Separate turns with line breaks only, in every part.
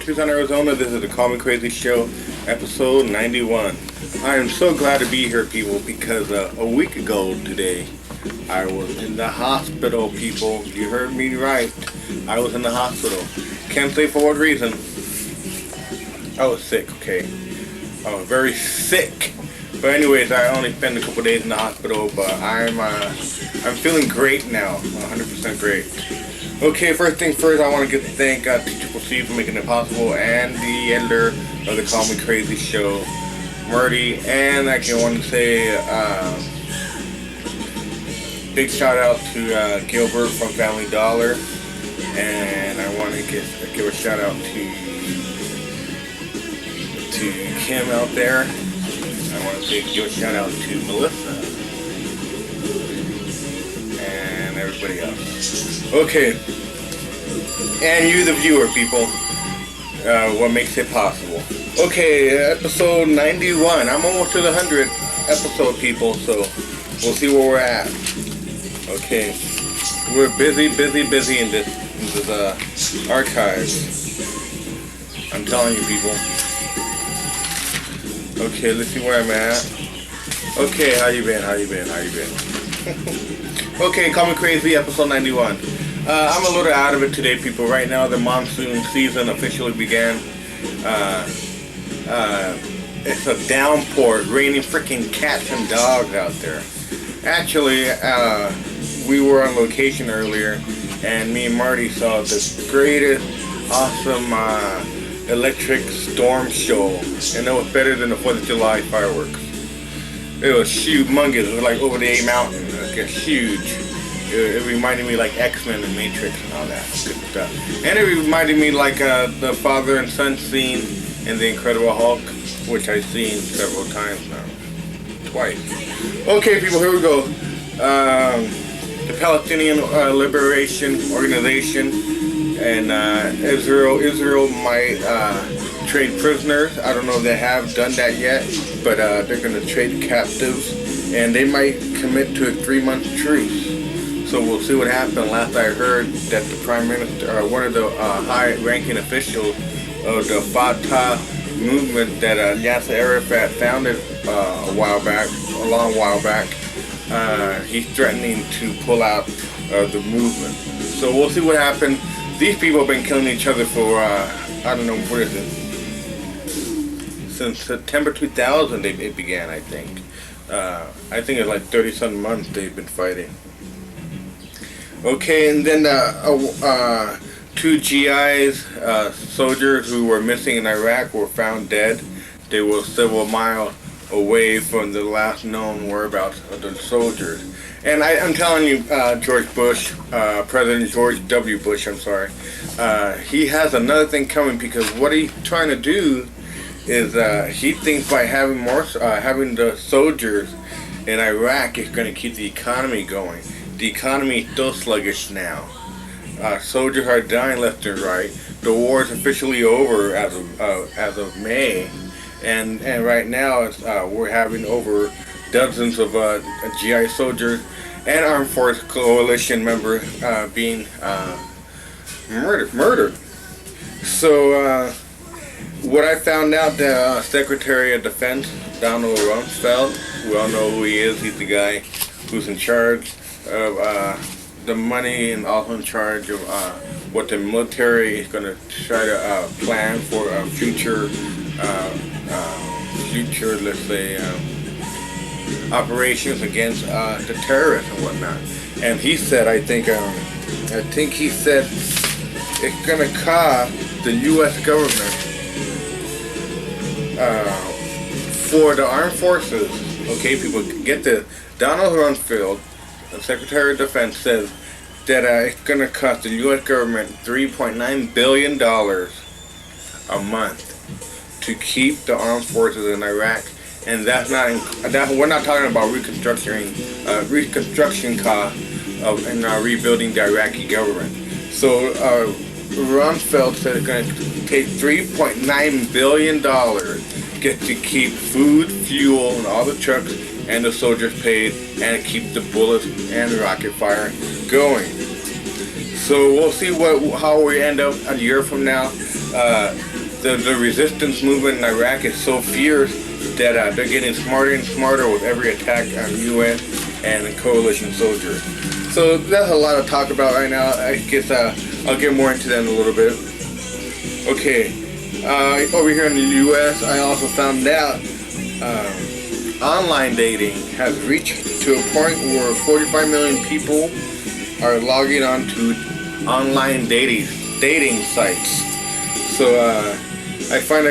Tucson, Arizona. This is the Call Me Crazy Show, episode 91. I am so glad to be here, people, because a week ago today, I was in the hospital, people. You heard me right. I was in the hospital. Can't say for what reason. I was sick, okay? I was very sick. But anyways, I only spent a couple days in the hospital, but I'm feeling great now, 100% great. Okay, first thing first, I want to thank T-Triple-C for making it possible, and the editor of the Call Me Crazy Show, Marty, and I want to say big shout out to Gilbert from Family Dollar, and I want to give a shout out to Kim out there. I want to give a shout out to Melissa and everybody else. Okay, and you, the viewer, people, what makes it possible. Okay, episode 91. I'm almost to the 100th episode, people, so we'll see where we're at. Okay, we're busy in this archives. I'm telling you, people. Okay, let's see where I'm at. Okay, how you been? Okay, Call Me Crazy, episode 91. I'm a little out of it today, people. Right now, the monsoon season officially began. It's a downpour, raining freaking cats and dogs out there. Actually, we were on location earlier, and me and Marty saw the greatest, awesome, electric storm show, and it was better than the 4th of July fireworks. It was humongous. It was like over the A Mountain. It was huge. It reminded me like X-Men and Matrix and all that good stuff. And it reminded me like the father and son scene in The Incredible Hulk, which I've seen several times now. Twice. Okay, people, here we go. The Palestinian Liberation Organization and Israel might trade prisoners. I don't know if they have done that yet, but they're going to trade captives, and they might commit to a 3-month truce. So we'll see what happens. Last I heard that the Prime Minister, one of the high-ranking officials of the Fatah movement that Yasser Arafat founded a long while back, he's threatening to pull out the movement. So we'll see what happens. These people have been killing each other for, I don't know, what is it? Since September 2000 it began, I think. I think it's like 30-some months they've been fighting. Okay, and then 2 GIs, soldiers who were missing in Iraq, were found dead. They were several miles away from the last known whereabouts of the soldiers. And I'm telling you, George Bush, President George W. Bush, I'm sorry, he has another thing coming, because what he's trying to do is he thinks by having the soldiers in Iraq is going to keep the economy going. The economy is still sluggish now. Soldiers are dying left and right. The war is officially over as of May, and right now we're having over dozens of GI soldiers and Armed Forces Coalition members being murdered. So what I found out, that Secretary of Defense Donald Rumsfeld, we all know who he is. He's the guy who's in charge of the money and also in charge of what the military is going to try to plan for future, let's say, operations against the terrorists and whatnot. And he said, I think he said it's going to cost the U.S. government for the armed forces. Okay, people, get this. Donald Rumsfeld, the Secretary of Defense, says that it's going to cost the U.S. government $3.9 billion a month to keep the armed forces in Iraq, and we're not talking about reconstruction costs and rebuilding the Iraqi government. So Rumsfeld said it's going to take $3.9 billion get to keep food, fuel, and all the trucks and the soldiers paid, and keep the bullets and the rocket fire going. So we'll see how we end up a year from now. the resistance movement in Iraq is so fierce that they're getting smarter and smarter with every attack on U.S. and coalition soldiers. So that's a lot to talk about right now. I guess I'll get more into that in a little bit. Okay, over here in the U.S., I also found out online dating has reached to a point where 45 million people are logging on to online dating sites. So I find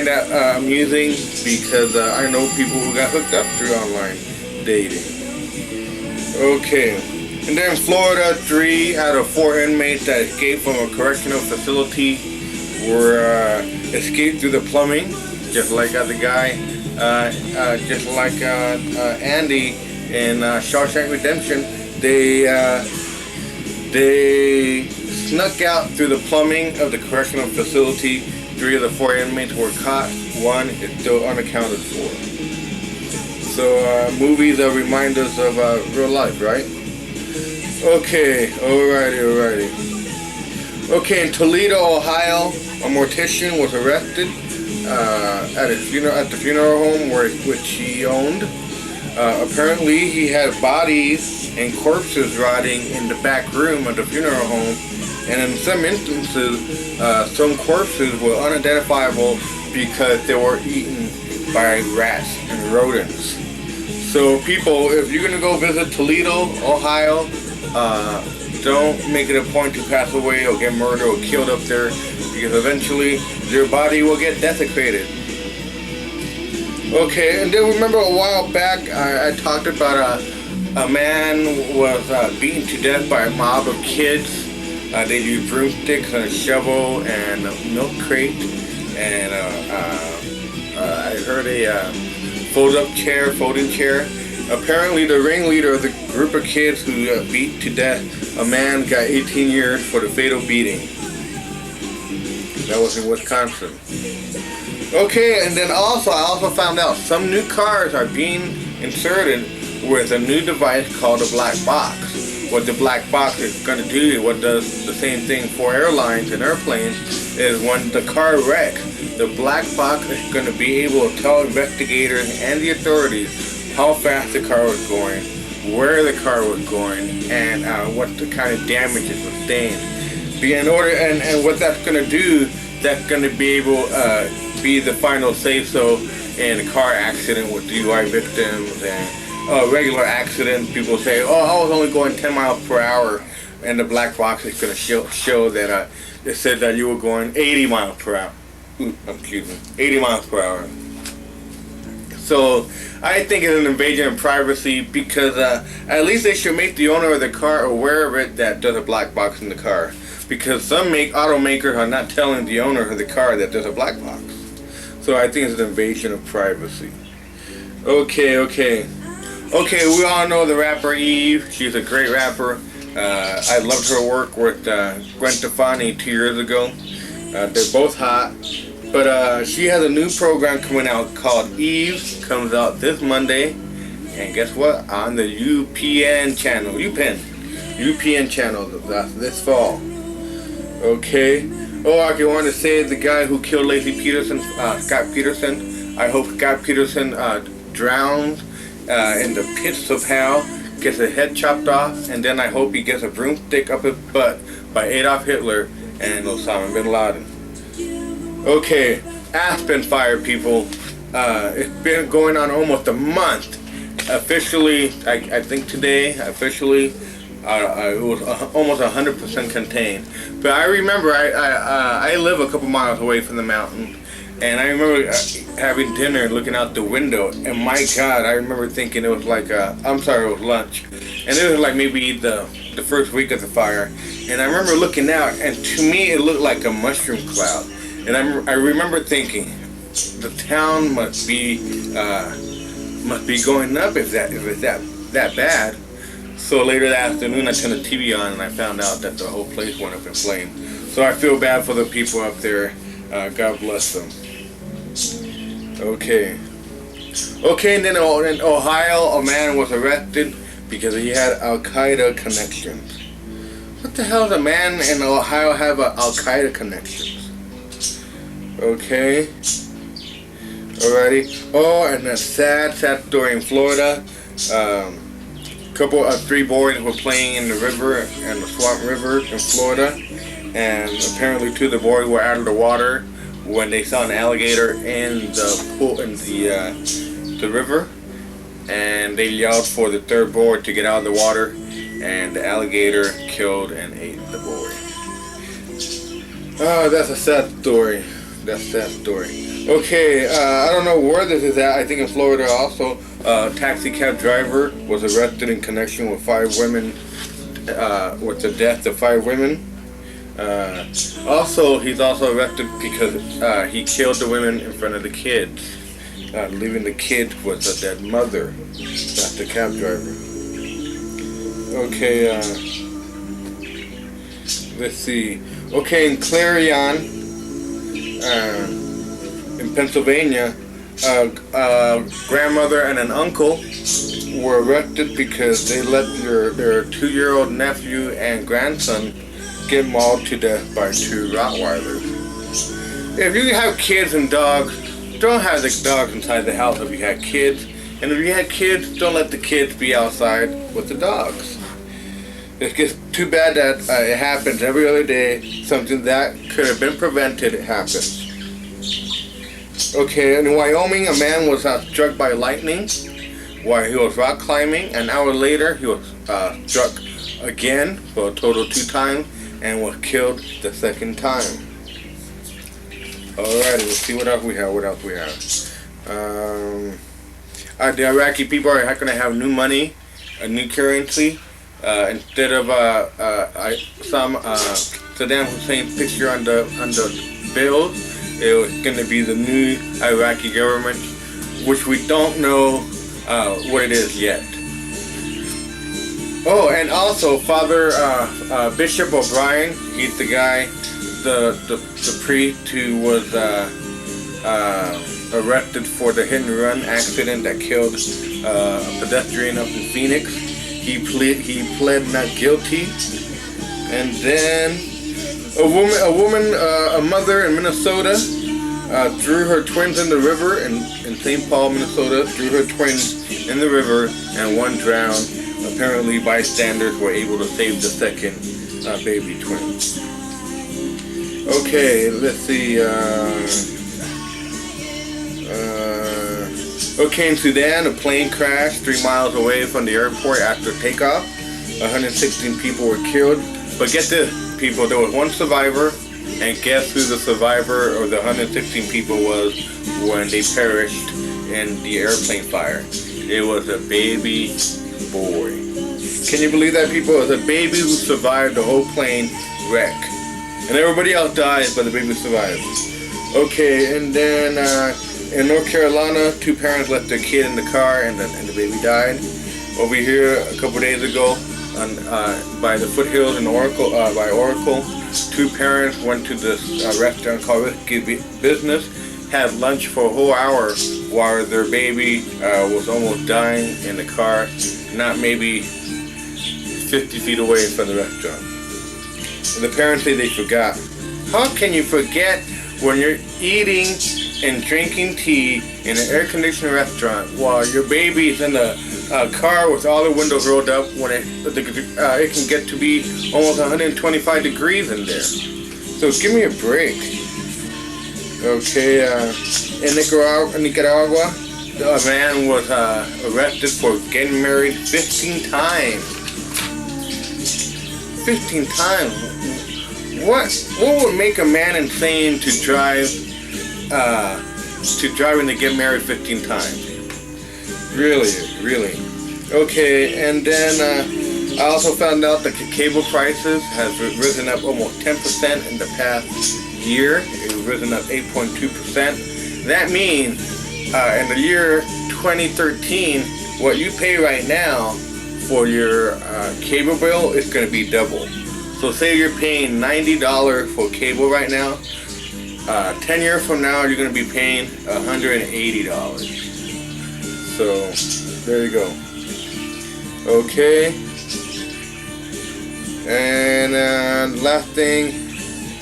that amusing because I know people who got hooked up through online dating. Okay, and then in Florida, 3 out of 4 inmates that escaped from a correctional facility were escaped through the plumbing, just like the guy, just like Andy in Shawshank Redemption. They snuck out through the plumbing of the correctional facility. 3 of the 4 inmates were caught. 1 is still unaccounted for. So movies remind us of real life, right? Okay, alrighty. Okay, in Toledo, Ohio, a mortician was arrested at the funeral home which he owned. Apparently, he had bodies and corpses rotting in the back room of the funeral home, and in some instances, some corpses were unidentifiable because they were eaten by rats and rodents. So people, if you're gonna go visit Toledo, Ohio, don't make it a point to pass away or get murdered or killed up there, because eventually your body will get desecrated. Okay, and then remember a while back I talked about a man was beaten to death by a mob of kids. They used broomsticks and a shovel and a milk crate, and I heard a folding chair. Apparently the ringleader of the group of kids who beat to death a man got 18 years for the fatal beating. That was in Wisconsin. Okay, and then I also found out some new cars are being inserted with a new device called a black box. What the black box is going to do, what does the same thing for airlines and airplanes, is when the car wrecks, the black box is going to be able to tell investigators and the authorities how fast the car was going, where the car was going, and what the kind of damage it sustained. And what that's going to do, that's going to be able be the final say-so in a car accident with DUI victims and regular accidents. People say, oh, I was only going 10 miles per hour, and the black box is going to show that it said that you were going 80 miles per hour. 80 miles per hour. So I think it's an invasion of privacy, because at least they should make the owner of the car aware of it, that there's a black box in the car. Because some automakers are not telling the owner of the car that there's a black box. So I think it's an invasion of privacy. Okay, we all know the rapper Eve. She's a great rapper. I loved her work with Gwen Stefani 2 years ago. They're both hot. But she has a new program coming out called Eve. Comes out this Monday. And guess what? On the UPN channel. UPN channel this fall. Okay. Oh, I want to say the guy who killed Laci Peterson, Scott Peterson. I hope Scott Peterson drowns in the pits of hell, gets his head chopped off, and then I hope he gets a broomstick up his butt by Adolf Hitler and Osama bin Laden. Okay, Aspen fire, people. It's been going on almost a month. Officially, I think today, it was almost 100% contained. But I remember I live a couple miles away from the mountain, and I remember having dinner, looking out the window, and my God, I remember thinking it was like it was lunch, and it was like maybe the first week of the fire, and I remember looking out, and to me it looked like a mushroom cloud, and I remember thinking, the town must be going up if it's that bad. So later that afternoon, I turned the TV on and I found out that the whole place went up in flames. So I feel bad for the people up there. God bless them. Okay, and then in Ohio, a man was arrested because he had Al-Qaeda connections. What the hell does a man in Ohio have Al-Qaeda connections? Okay. Alrighty. Oh, and a sad story in Florida. Three boys were playing in the river, and the Swamp River in Florida, and apparently two of the boys were out of the water when they saw an alligator in the pool in the river, and they yelled for the third boy to get out of the water, and the alligator killed and ate the boy. Oh, that's a sad story. That's a sad story. Okay, I don't know where this is at. I think in Florida also. Taxi cab driver was arrested in connection with 5 women, with the death of 5 women. Also, he's also arrested because he killed the women in front of the kids, leaving the kids with a dead mother. That's the cab driver. Okay, let's see. Okay, in Clarion, in Pennsylvania, a grandmother and an uncle were arrested because they let their 2-year-old nephew and grandson get mauled to death by 2 Rottweilers. If you have kids and dogs, don't have the dogs inside the house if you had kids. And if you had kids, don't let the kids be outside with the dogs. It's just too bad that it happens every other day. Something that could have been prevented, it happens. Okay, in Wyoming, a man was struck by lightning while he was rock climbing. An hour later, he was struck again for a total of 2 times and was killed the second time. Alright, let's see what else we have. The Iraqi people are not going to have new money, a new currency. Instead of Saddam Hussein's picture on the bill, it was going to be the new Iraqi government, which we don't know what it is yet. Oh, and also Father Bishop O'Brien, he's the guy, the priest who was arrested for the hit and run accident that killed a pedestrian up in Phoenix. He pled not guilty. And then a mother in Minnesota threw her twins in the river in St. Paul, Minnesota, threw her twins in the river and one drowned. Apparently bystanders were able to save the second baby twin. Okay, let's see. Okay, in Sudan, a plane crashed 3 miles away from the airport after takeoff. 116 people were killed. But get this, people, there was 1 survivor, and guess who the survivor of the 116 people was when they perished in the airplane fire? It was a baby boy. Can you believe that, people? It was a baby who survived the whole plane wreck. And everybody else died, but the baby survived. Okay, and then in North Carolina, 2 parents left their kid in the car and the baby died. Over here, a couple days ago, by the foothills in Oracle, 2 parents went to this restaurant called Risky Business, had lunch for a whole hour while their baby was almost dying in the car, not maybe 50 feet away from the restaurant. And the parents say they forgot. How can you forget when you're eating and drinking tea in an air-conditioned restaurant while your baby is in a car with all the windows rolled up when it can get to be almost 125 degrees in there? So give me a break. Okay, in Nicaragua, a man was arrested for getting married 15 times. 15 times? What would make a man insane to drive and to get married 15 times? Really. Okay, and then I also found out that cable prices has risen up almost 10% in the past year. It's risen up 8.2%. That means in the year 2013, what you pay right now for your cable bill is going to be double. So say you're paying $90 for cable right now. 10 years from now, you're going to be paying $180. So there you go. Okay. And last thing,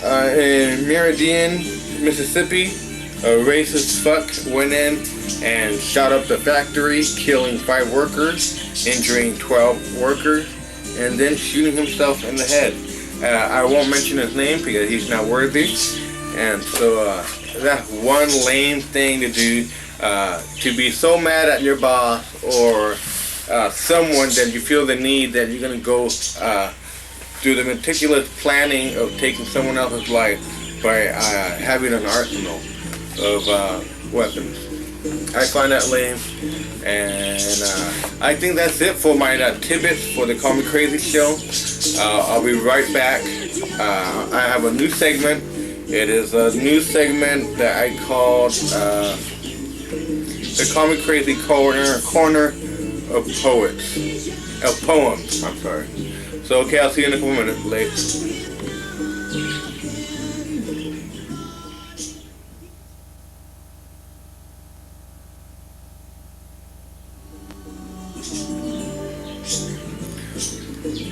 in Mississippi, a racist fuck went in and shot up the factory, killing 5 workers, injuring 12 workers, and then shooting himself in the head. I won't mention his name because he's not worthy. And so that's one lame thing to do, to be so mad at your boss or someone that you feel the need that you're going to go through the meticulous planning of taking someone else's life by having an arsenal of weapons. I find that lame, and I think that's it for my tidbits for the Call Me Crazy show. I'll be right back. I have a new segment. It is a new segment that I called the Call Me Crazy corner of poems. I'm sorry. So okay, I'll see you in a couple minutes. Later.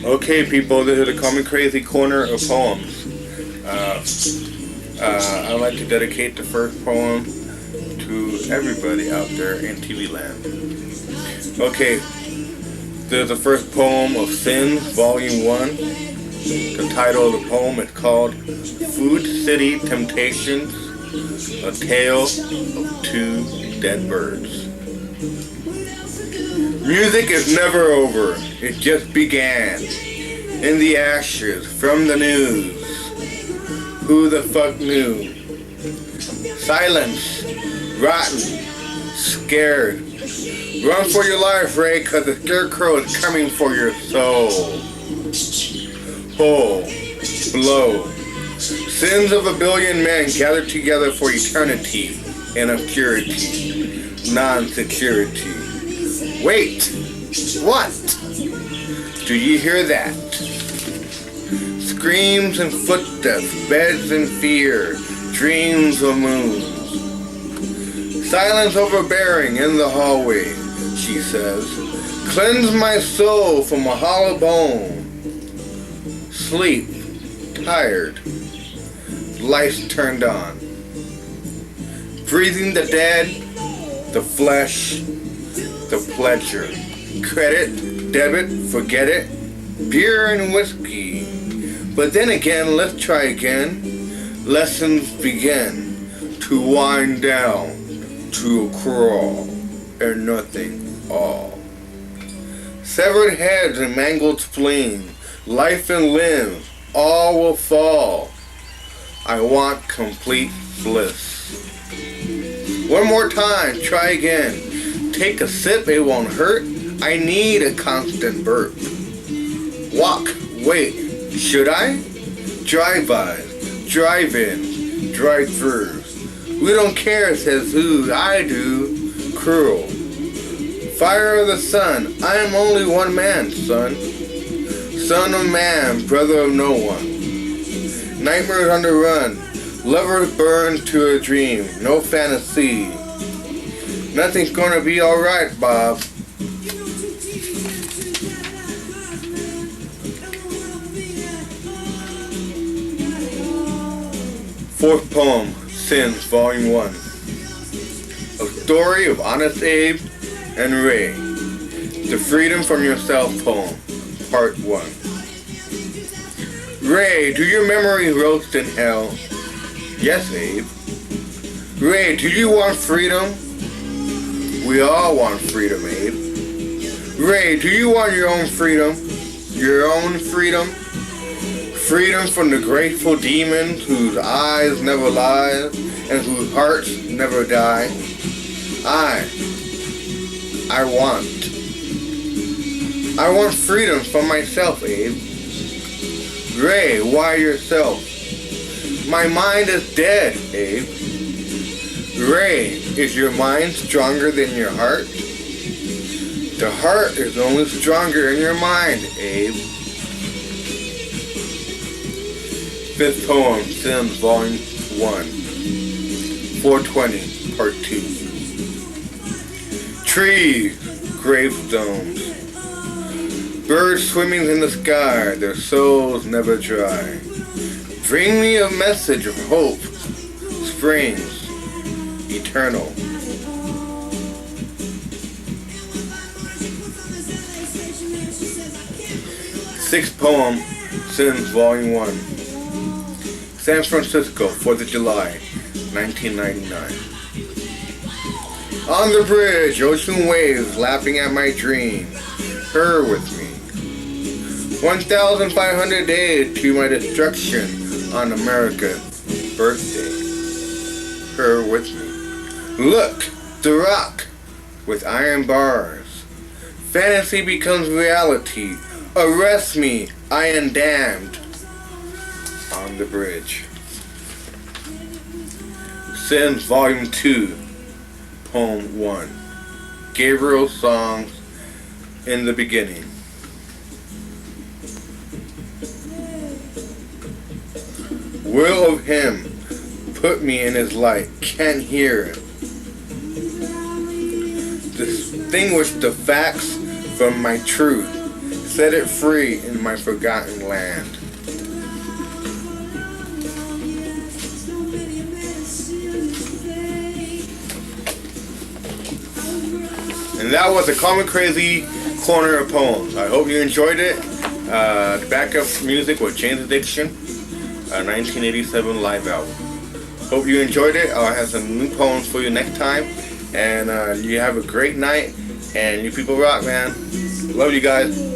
Okay, people, this is the Call Me Crazy corner of poems. I'd like to dedicate the first poem to everybody out there in TV land. Okay, there's the first poem of Sins, Volume 1. The title of the poem is called Food City Temptations, A Tale of Two Dead Birds. Music is never over, it just began. In the ashes, from the news, who the fuck knew? Silence, rotten, scared. Run for your life, Ray, cause the scarecrow is coming for your soul. Pull, blow. Sins of a billion men gathered together for eternity in obscurity, non-security. Wait, what? Do you hear that? Screams and footsteps, beds in fear, dreams of moons. Silence overbearing in the hallway, she says. Cleanse my soul from a hollow bone. Sleep, tired, lights turned on. Breathing the dead, the flesh, the pleasure. Credit, debit, forget it. Beer and whiskey. But then again, let's try again. Lessons begin to wind down to a crawl and nothing all. Severed heads and mangled spleen, life and limbs, all will fall. I want complete bliss. One more time, try again. Take a sip, it won't hurt. I need a constant burp. Walk, wait, should I? Drive-bys, drive-ins, drive-throughs. We don't care, says who, I do. Cruel. Fire of the sun, I am only one man, son. Son of man, brother of no one. Nightmares on the run, lovers burned to a dream, no fantasy. Nothing's gonna be alright, Bob. Fourth poem, Sins, Volume 1. A story of Honest Abe and Ray. The Freedom from Yourself poem, Part 1. Ray, do your memory roast in hell? Yes, Abe. Ray, do you want freedom? We all want freedom, Abe. Ray, do you want your own freedom? Your own freedom? Freedom from the grateful demons whose eyes never lie and whose hearts never die. I want freedom for myself, Abe. Ray, why yourself? My mind is dead, Abe. Ray, is your mind stronger than your heart? The heart is only stronger in your mind, Abe. Fifth poem, Sins, Volume 1. 420, Part 2. Trees, gravestones. Birds swimming in the sky, their souls never dry. Bring me a message of hope, springs, eternal. Sixth poem, Sins, Volume 1. San Francisco, 4th of July, 1999. On the bridge, ocean waves lapping at my dream. Her with me. 1,500 days to my destruction on America's birthday. Her with me. Look, the rock with iron bars. Fantasy becomes reality. Arrest me, I am damned. On the bridge. Sins, Volume 2, Poem 1. Gabriel's Songs in the Beginning. Will of him, put me in his light, can't hear him. Distinguish the facts from my truth, set it free in my forgotten land. And that was a Common Crazy Corner of Poems. I hope you enjoyed it. The backup music was Jane's Addiction, a 1987 live album. Hope you enjoyed it. I'll have some new poems for you next time. And you have a great night. And you people rock, man. Love you guys.